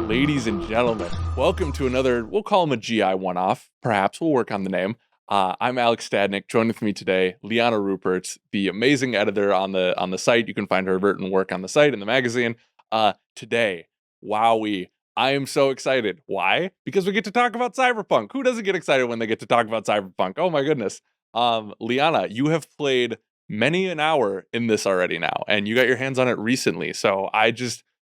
Ladies and gentlemen, welcome to another, we'll call him a GI one-off. Perhaps we'll work on the name. I'm Alex Stadnick. Joined with me today, Liana Ruppert, the amazing editor on the site. You can find her written work on the site and the magazine. Today, wowee, I am so excited. Why? Because we get to talk about Cyberpunk. Who doesn't get excited when they get to talk about Cyberpunk? Oh my goodness. Liana, you have played many an hour in this already now, and you got your hands on it recently. So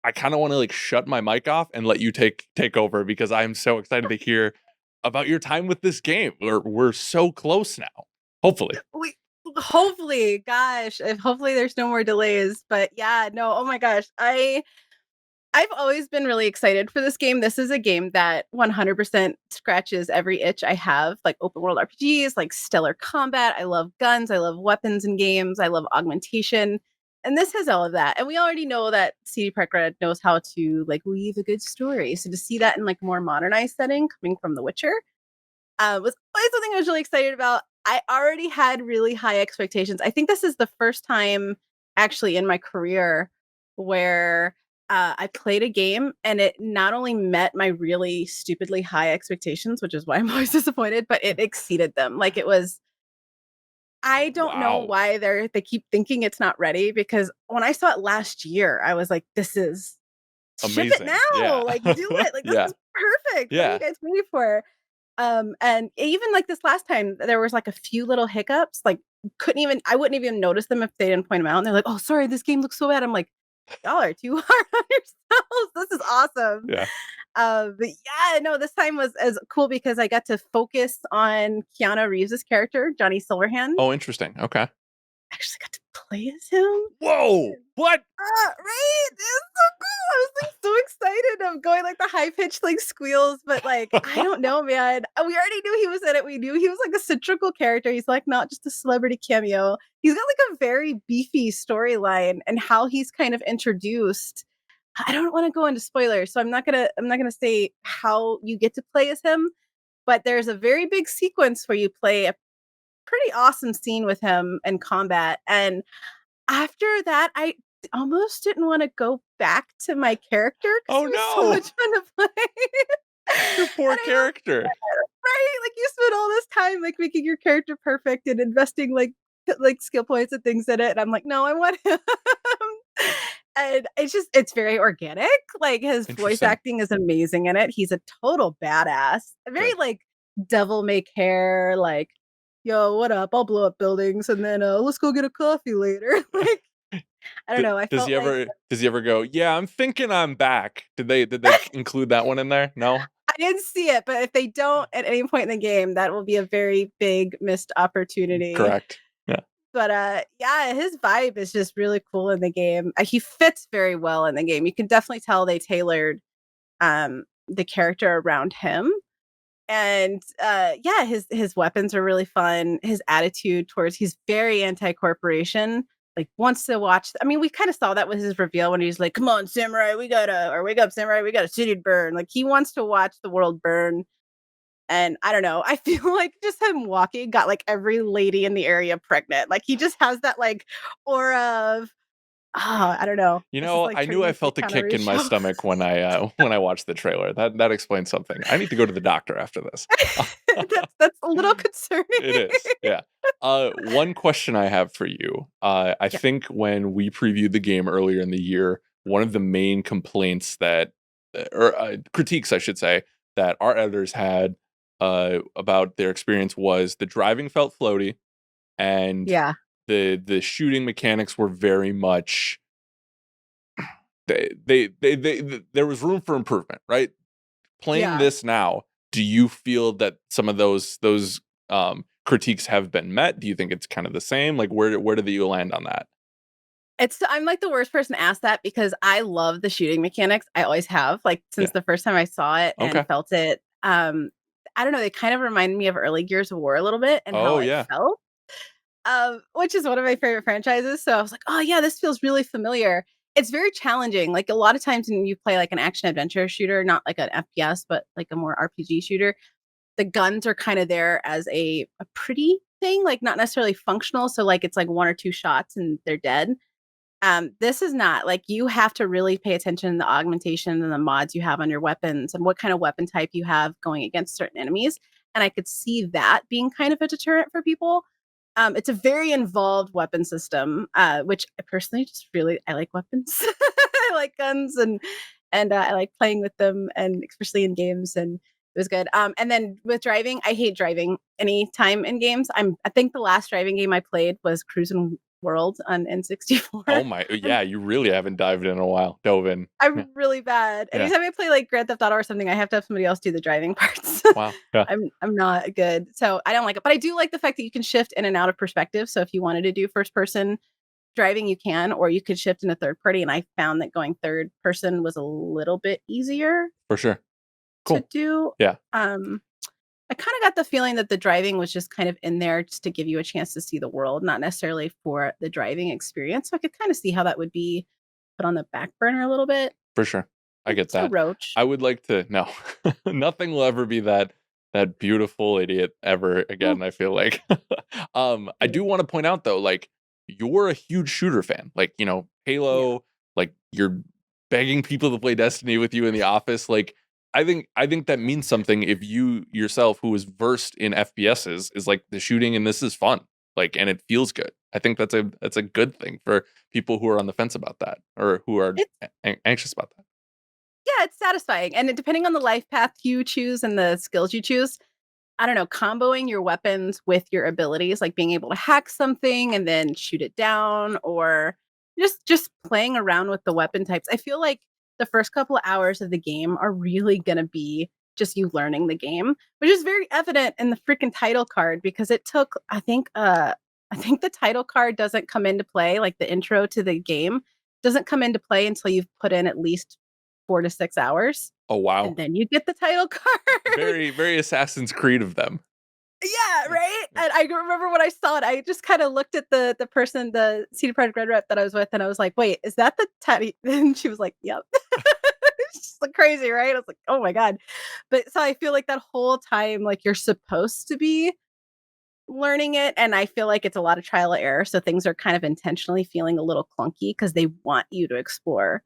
I kind of want to like shut my mic off and let you take over because I'm so excited to hear about your time with this game. We're so close now. Hopefully. We hopefully, gosh, if hopefully there's no more delays. But yeah, no, oh my gosh. I've always been really excited for this game. This is a game that 100% scratches every itch I have, like open world RPGs, like stellar combat. I love guns, I love weapons in games, I love augmentation. And this has all of that. And we already know that CD Projekt Red knows how to like weave a good story. So to see that in like a more modernized setting coming from The Witcher was always something I was really excited about. I already had really high expectations. I think this is the first time actually in my career where I played a game and it not only met my really stupidly high expectations, which is why I'm always disappointed, but it exceeded them. Like it was, I don't know Wow. why they keep thinking it's not ready because when I saw it last year, I was like, this is ship it Amazing. now. Yeah. Like do it. Like this Yeah. is perfect. What are you Yeah. guys waiting for? And even like this last time, there was like a few little hiccups. Like I wouldn't even notice them if they didn't point them out. And they're like, "Oh, sorry, this game looks so bad." I'm like, "Y'all are too hard on yourselves. This is awesome." Yeah. But yeah, no, this time was as cool because I got to focus on Keanu Reeves' character, Johnny Silverhand. Oh, interesting. Okay. I actually got to play as him. Whoa. What? Right? It's so cool. I was like so excited of going like the high pitched like squeals, but like I don't know, man. We already knew he was in it. We knew he was like a central character. He's like not just a celebrity cameo. He's got like a very beefy storyline and how he's kind of introduced. I don't want to go into spoilers, so I'm not gonna say how you get to play as him, but there's a very big sequence where you play a pretty awesome scene with him in combat. And after that, I almost didn't wanna go back to my character because Oh he was so no. much fun to play. Your poor And I love character. right? Like, you spend all this time, like, making your character perfect and investing, like, skill points and things in it, and I'm like, "No, I want him." And it's very organic, like, his voice Interesting. acting is amazing in it, he's a total badass. Very, Good. like, devil may care, like, "Yo, what up? I'll blow up buildings, and then, let's go get a coffee later." Like, I don't know, I Does felt like he ever go, "Yeah, I'm thinking I'm back." Did they include that one in there? No? I didn't see it, but if they don't at any point in the game, that will be a very big missed opportunity. Correct. Yeah. But, yeah, his vibe is just really cool in the game. He fits very well in the game. You can definitely tell they tailored, the character around him. And, yeah, his weapons are really fun. His attitude towards he's very anti-corporation, like, wants to watch I mean, we kinda saw that with his reveal when he's like, "Come on, samurai, we gotta" or "Wake up, samurai, we got a city to burn." Like, he wants to watch the world burn, and I don't know, I feel like just him walking got, like, every lady in the area pregnant. Like, he just has that, like, aura of, I don't know. You This is know, like I knew turning I into a felt a Keanu kick Reeves in my show. stomach when I watched the trailer. That explains something. I need to go to the doctor after this. That's a little concerning. It is, yeah. One question I have for you. I Yeah. think when we previewed the game earlier in the year, one of the main complaints that, or critiques, I should say, that our editors had about their experience was the driving felt floaty, and Yeah. the shooting mechanics were very much there was room for improvement, right? Playing Yeah. this now, do you feel that some of those critiques have been met? Do you think it's kind of the same? Like where do you land on that? I'm like the worst person to ask that because I love the shooting mechanics. I always have, like, since Yeah. the first time I saw it and Okay. felt it. I don't know, they kind of remind me of early Gears of War a little bit and how Oh it yeah. felt, which is one of my favorite franchises. So I was like, "Oh yeah, this feels really familiar." It's very challenging. Like a lot of times when you play like an action adventure shooter, not like an FPS, but like a more RPG shooter, the guns are kind of there as a pretty thing, like not necessarily functional. So like it's like one or two shots and they're dead. This is not like you have to really pay attention to the augmentation and the mods you have on your weapons and what kind of weapon type you have going against certain enemies. And I could see that being kind of a deterrent for people. It's a very involved weapon system, which I personally just really I like weapons. I like guns and I like playing with them, and especially in games. And it was good. And then with driving, I hate driving any time in games. I think the last driving game I played was Cruising World on N64. Oh my, And yeah, you really haven't dived in a while. Dove in. Yeah. I'm really bad. Yeah. Anytime I play like Grand Theft Auto or something, I have to have somebody else do the driving parts. Wow. Yeah. I'm not good. So I don't like it. But I do like the fact that you can shift in and out of perspective. So if you wanted to do first person driving, you can, or you could shift in a third party. And I found that going third person was a little bit easier For sure. to Cool. do. Yeah. I kind of got the feeling that the driving was just kind of in there just to give you a chance to see the world, not necessarily for the driving experience. So I could kind of see how that would be put on the back burner a little bit. For sure. I get It's a that. roach. I would like to no. Nothing will ever be that beautiful idiot ever again, I feel like. I do want to point out though, like you're a huge shooter fan. Like, Halo, like you're begging people to play Destiny with you in the office. Like I think that means something if you yourself who is versed in FPSs is like the shooting and this is fun. Like and it feels good. I think that's a good thing for people who are on the fence about that or who are It's anxious about that. yeah, it's satisfying. And depending on the life path you choose and the skills you choose, I don't know, comboing your weapons with your abilities, like being able to hack something and then shoot it down, or just playing around with the weapon types. I feel like the first couple of hours of the game are really gonna be just you learning the game, which is very evident in the freaking title card because it took, I think the title card doesn't come into play, like the intro to the game doesn't come into play until you've put in at least 4 to 6 hours. Oh wow. And then you get the title card. Very, very Assassin's Creed of them. Yeah, Yeah. right? Yeah. And I remember when I saw it, I just kinda looked at the person, the CD Projekt Red rep that I was with, and I was like, "Wait, is that the Teddy?" And she was like, "Yep." It's just like crazy, right? I was like, "Oh my god." But so I feel like that whole time, like, you're supposed to be learning it, and I feel like it's a lot of trial and error, so things are kind of intentionally feeling a little clunky because they want you to explore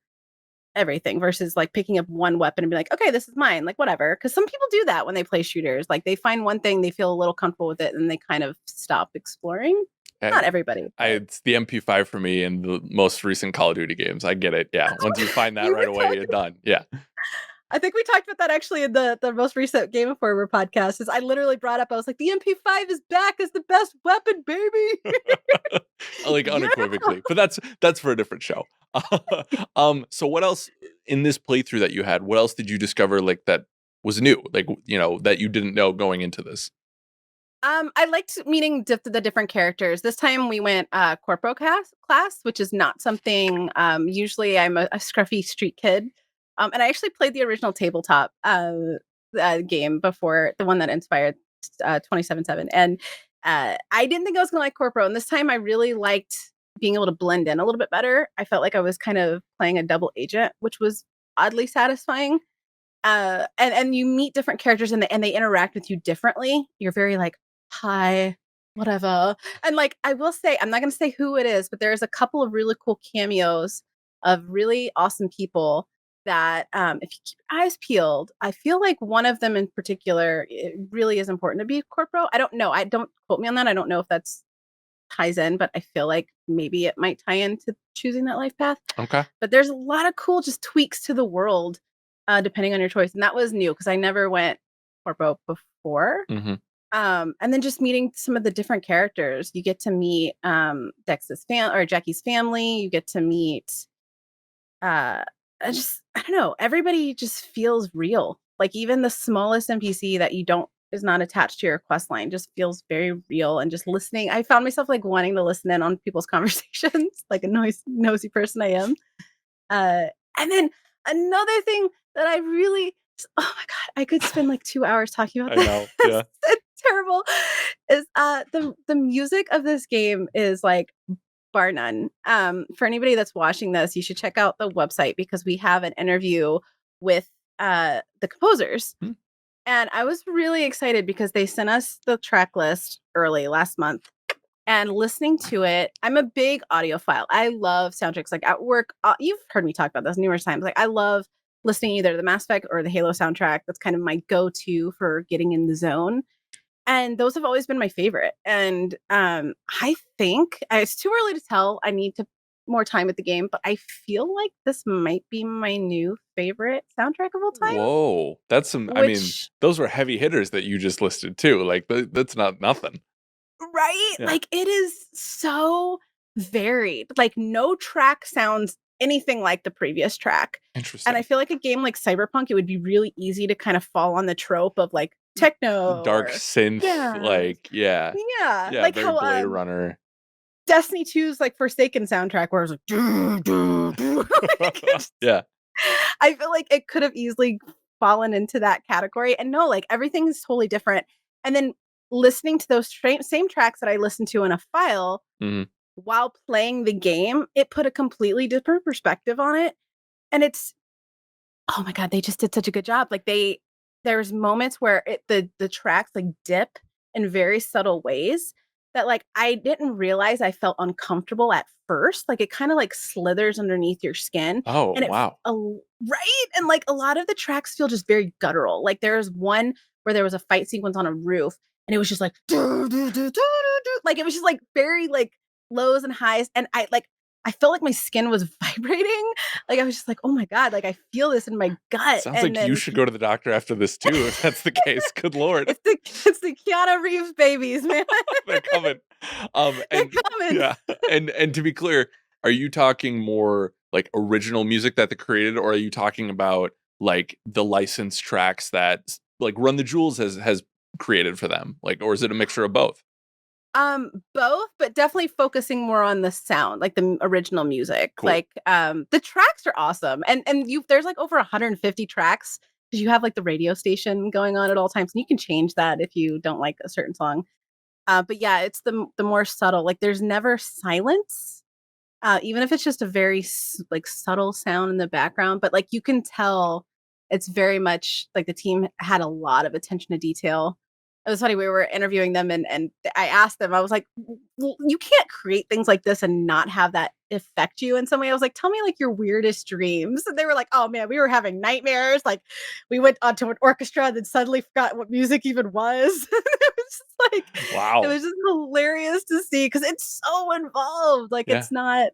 everything versus like picking up one weapon and be like, okay, this is mine, like whatever. Because some people do that when they play shooters. Like they find one thing, they feel a little comfortable with it, and they kind of stop exploring. I, Not everybody, but it's the MP5 for me in the most recent Call of Duty games. I get it. Yeah. Once you find that we right were away, you're talking. done. Yeah. I think we talked about that actually in the most recent Game Informer podcast. Is I literally brought up, I was like, the MP5 is back as the best weapon, baby. Like Yeah. unequivocally. But that's for a different show. So what else in this playthrough that you had, what else did you discover like that was new? Like, that you didn't know going into this? I liked meeting the different characters. This time we went corpo class, which is not something. Usually, I'm a scruffy street kid, and I actually played the original tabletop game before, the one that inspired 27/7, and I didn't think I was going to like corpo. And this time, I really liked being able to blend in a little bit better. I felt like I was kind of playing a double agent, which was oddly satisfying. And you meet different characters and they interact with you differently. You're very like, hi, whatever. And like I will say, I'm not gonna say who it is, but there's a couple of really cool cameos of really awesome people that if you keep your eyes peeled, I feel like one of them in particular, it really is important to be corporal. I don't know. I don't quote me on that. I don't know if that's ties in, but I feel like maybe it might tie into choosing that life path. Okay. But there's a lot of cool just tweaks to the world, depending on your choice. And that was new because I never went corpo before. Mm-hmm. And then just meeting some of the different characters. You get to meet Dex's or Jackie's family. You get to meet I don't know, everybody just feels real. Like even the smallest NPC that you don't is not attached to your quest line just feels very real. And just listening, I found myself like wanting to listen in on people's conversations, like a nosy person I am. And then another thing that I really, oh my god, I could spend like 2 hours talking about I this. know. Yeah. It's terrible. Is the music of this game is like bar none. For anybody that's watching this, you should check out the website because we have an interview with the composers. Hmm. And I was really excited because they sent us the track list early last month. and listening to it. I'm a big audiophile. I love soundtracks. Like at work, you've heard me talk about this numerous times. Like I love listening either to the Mass Effect or the Halo soundtrack. That's kind of my go-to for getting in the zone. And those have always been my favorite. And I think it's too early to tell. I need to more time with the game, but I feel like this might be my new favorite soundtrack of all time. Whoa, that's some. I mean, Which those were heavy hitters that you just listed too. Like that's not nothing. right? Yeah, Like it is so varied. Like no track sounds anything like the previous track. And I interesting. feel like a game like Cyberpunk, it would be really easy to kind of fall on the trope of like techno Dark or synth, yeah. like yeah, Yeah. yeah, Like very how Blade Runner. Destiny 2's like Forsaken soundtrack where it's like, doo, doo, doo. Like, Yeah. I feel like it could have easily fallen into that category. And no, like everything is totally different. And then listening to those same tracks that I listened to in a file Mhm. while playing the game, it put a completely different perspective on it. And it's, oh my God, they just did such a good job. Like there's moments where the tracks like dip in very subtle ways that like I didn't realize I felt uncomfortable at first. Like it kind of like slithers underneath your skin, Oh and wow. right, and like a lot of the tracks feel just very guttural. Like there's one where there was a fight sequence on a roof, and it was just like like it was just like very like lows and highs, and I felt like my skin was vibrating. Like I was just like, oh my God, like I feel this in my gut. Sounds And like you then should go to the doctor after this too, if that's the case. Good lord. it's the Keanu Reeves babies, man. They're coming. They're And coming. yeah, and to be clear, are you talking more like original music that they created, or are you talking about like the licensed tracks that like Run the Jewels has created for them? Like, or is it a mixture of both? Both, but definitely focusing more on the sound, like the original music. Cool. Like, the tracks are awesome, and you there's like over 150 tracks because you have like the radio station going on at all times, and you can change that if you don't like a certain song. But yeah, it's the more subtle. Like, there's never silence, even if it's just a very like subtle sound in the background. But like you can tell, it's very much like the team had a lot of attention to detail. It was funny. We were interviewing them, and I asked them. I was like, You can't create things like this and not have that affect you in some way." I was like, "Tell me like your weirdest dreams." And they were like, "Oh man, we were having nightmares. Like, we went onto an orchestra and then suddenly forgot what music even was." It was just like, it Wow. was just hilarious to see because it's so involved. Like, Yeah, it's not,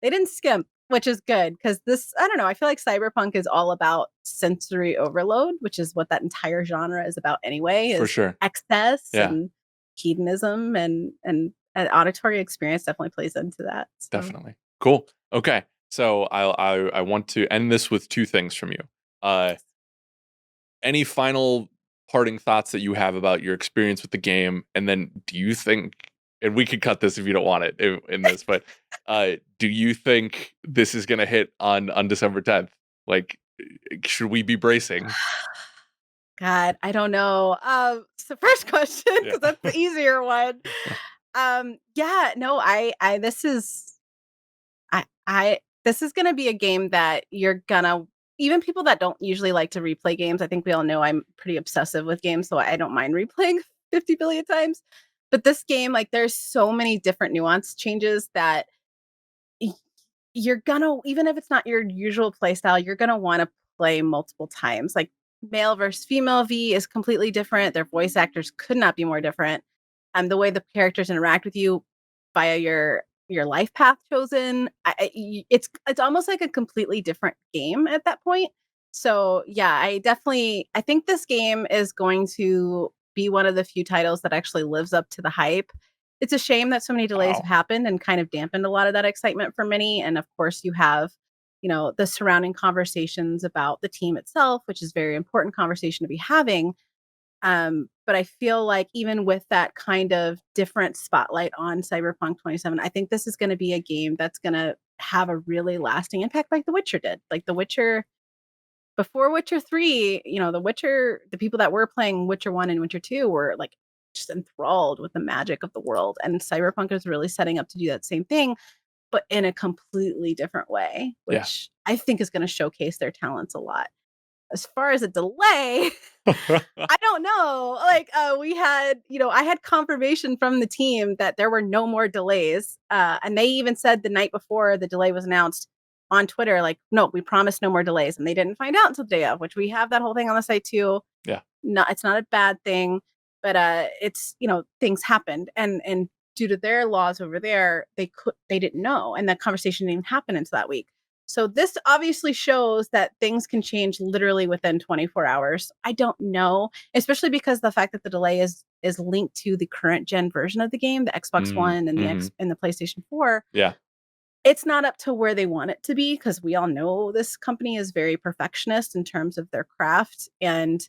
they didn't skimp, which is good because this, I don't know, I feel like Cyberpunk is all about sensory overload, which is what that entire genre is about anyway, for is sure. excess Yeah, and hedonism, and an auditory experience definitely plays into that. So definitely. Cool. Okay. So I want to end this with two things from you. Uh any final parting thoughts that you have about your experience with the game, and then do you think, and we could cut this if you don't want it in this, but do you think this is going to hit on December 10th? Like, should we be bracing? God, I don't know. So first question, Yeah. because that's the easier one. Yeah, no, I this is gonna be a game that you're gonna, even people that don't usually like to replay games, I think we all know I'm pretty obsessive with games, so I don't mind replaying 50 billion times. But this game, like, there's so many different nuance changes that y- you're gonna, even if it's not your usual play style, you're gonna want to play multiple times. Like male versus female V is completely different. Their voice actors could not be more different. The way the characters interact with you via your life path chosen, it's almost like a completely different game at that point. So yeah, I think this game is going to be one of the few titles that actually lives up to the hype. It's a shame that so many delays have Wow. happened and kind of dampened a lot of that excitement for many. And of course, you have, the surrounding conversations about the team itself, which is very important conversation to be having. But I feel like even with that kind of different spotlight on Cyberpunk 27, I think this is going to be a game that's going to have a really lasting impact, like The Witcher did. Like The Witcher, before Witcher 3, The Witcher, the people that were playing Witcher 1 and Witcher 2 were like just enthralled with the magic of the world. And Cyberpunk is really setting up to do that same thing, but in a completely different way, Yeah. which I think is going to showcase their talents a lot. as far as a delay, I don't know. Like, we had, I had confirmation from the team that there were no more delays. And they even said the night before the delay was announced on Twitter, like, no, we promised no more delays. And they didn't find out until the day of, which we have that whole thing on the site too. Yeah. No, it's not a bad thing, but it's, things happened. And due to their laws over there, they didn't know. And that conversation didn't happen until that week. So this obviously shows that things can change literally within 24 hours. I don't know, especially because the fact that the delay is linked to the current gen version of the game, the Xbox One and the PlayStation 4. Yeah. It's not up to where they want it to be, because we all know this company is very perfectionist in terms of their craft, and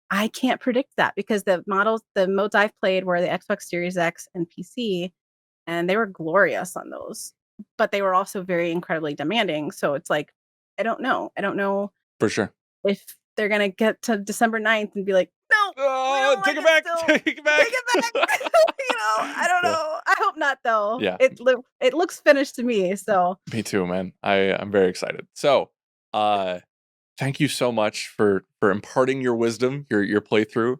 I can't predict that because the modes I've played were the Xbox Series X and PC, and they were glorious on those. But they were also very incredibly demanding. So it's like, I don't know. I don't know For sure. if they're going to get to December 9th and be like, no, Oh, take it back. Take it back. Take it back. I don't know. I hope not, though. Yeah. It looks finished to me. So me too, man. I'm very excited. So, thank you so much for imparting your wisdom, your playthrough.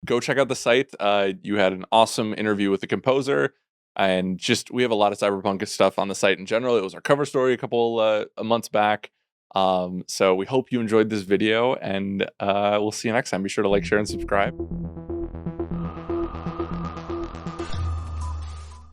Go check out the site. You had an awesome interview with the composer, and we have a lot of Cyberpunk stuff on the site in general. It was our cover story a couple months back. So we hope you enjoyed this video, and we'll see you next time. Be sure to like, share, and subscribe.